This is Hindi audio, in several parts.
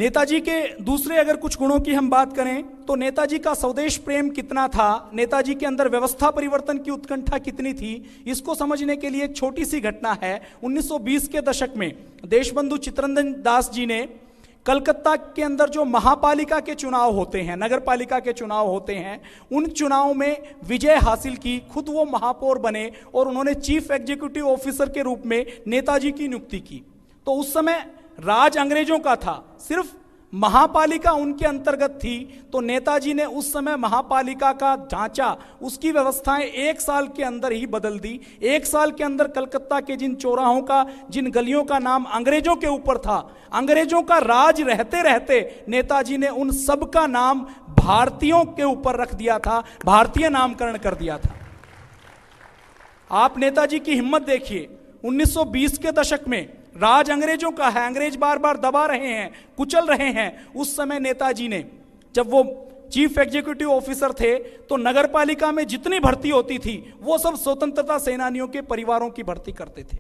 नेताजी के दूसरे अगर कुछ गुणों की हम बात करें तो नेताजी का स्वदेश प्रेम कितना था, नेताजी के अंदर व्यवस्था परिवर्तन की उत्कंठा कितनी थी, इसको समझने के लिए एक छोटी सी घटना है। 1920 के दशक में देशबंधु चित्तरंजन दास जी ने कलकत्ता के अंदर जो महापालिका के चुनाव होते हैं, नगर पालिका के चुनाव होते हैं, उन चुनाव में विजय हासिल की। खुद वो महापौर बने और उन्होंने चीफ एग्जीक्यूटिव ऑफिसर के रूप में नेताजी की नियुक्ति की। तो उस समय राज अंग्रेजों का था, सिर्फ महापालिका उनके अंतर्गत थी। तो नेताजी ने उस समय महापालिका का ढांचा, उसकी व्यवस्थाएं 1 साल के अंदर ही बदल दी। 1 साल के अंदर कलकत्ता के जिन चौराहों का, जिन गलियों का नाम अंग्रेजों के ऊपर था, अंग्रेजों का राज रहते रहते नेताजी ने उन सब का नाम भारतीयों के ऊपर रख दिया था, भारतीय नामकरण कर दिया था। आप नेताजी की हिम्मत देखिए। 1920 के दशक में राज अंग्रेजों का है, अंग्रेज बार बार दबा रहे हैं, कुचल रहे हैं। उस समय नेताजी ने, जब वो चीफ एग्जीक्यूटिव ऑफिसर थे, तो नगर पालिका में जितनी भर्ती होती थी वो सब स्वतंत्रता सेनानियों के परिवारों की भर्ती करते थे।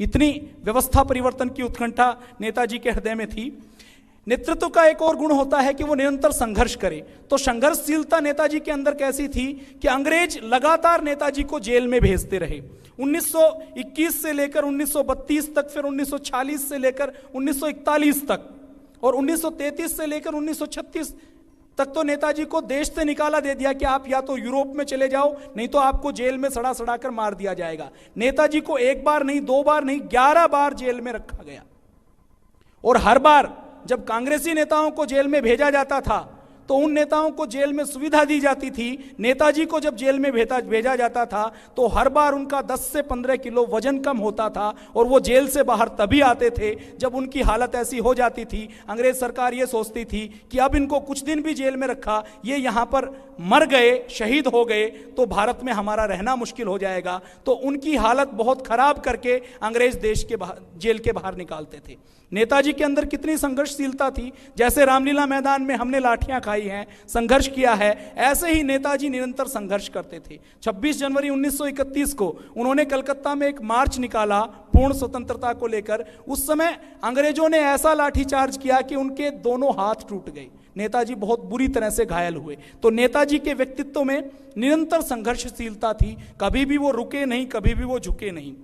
इतनी व्यवस्था परिवर्तन की उत्कंठा नेताजी के हृदय में थी। नेतृत्व का एक और गुण होता है कि वो निरंतर संघर्ष करे। तो संघर्षशीलता नेताजी के अंदर कैसी थी कि अंग्रेज लगातार नेताजी को जेल में भेजते रहे। 1921 से लेकर 1932 तक, फिर 1940 से लेकर 1941 तक, और 1933 से लेकर 1936 तक तो नेताजी को देश से निकाला दे दिया कि आप या तो यूरोप में चले जाओ, नहीं तो आपको जेल में सड़ा सड़ा कर मार दिया जाएगा। नेताजी को 1 बार नहीं, 2 बार नहीं, 11 बार जेल में रखा गया। और हर बार जब कांग्रेसी नेताओं को जेल में भेजा जाता था तो उन नेताओं को जेल में सुविधा दी जाती थी। नेताजी को जब जेल में भेजा जाता था तो हर बार उनका 10 से 15 किलो वजन कम होता था और वो जेल से बाहर तभी आते थे जब उनकी हालत ऐसी हो जाती थी। अंग्रेज सरकार ये सोचती थी कि अब इनको कुछ दिन भी जेल में रखा, ये यहाँ पर मर गए, शहीद हो गए तो भारत में हमारा रहना मुश्किल हो जाएगा। तो उनकी हालत बहुत खराब करके अंग्रेज देश के जेल के बाहर निकालते थे। नेताजी के अंदर कितनी संघर्षशीलता थी। जैसे रामलीला मैदान में हमने लाठियां खाई हैं, संघर्ष किया है, ऐसे ही नेताजी निरंतर संघर्ष करते थे। 26 जनवरी 1931 को उन्होंने कलकत्ता में एक मार्च निकाला पूर्ण स्वतंत्रता को लेकर। उस समय अंग्रेजों ने ऐसा लाठीचार्ज किया कि उनके दोनों हाथ टूट गए। नेताजी बहुत बुरी तरह से घायल हुए। तो नेताजी के व्यक्तित्व में निरंतर संघर्षशीलता थी, कभी भी वो रुके नहीं, कभी भी वो झुके नहीं।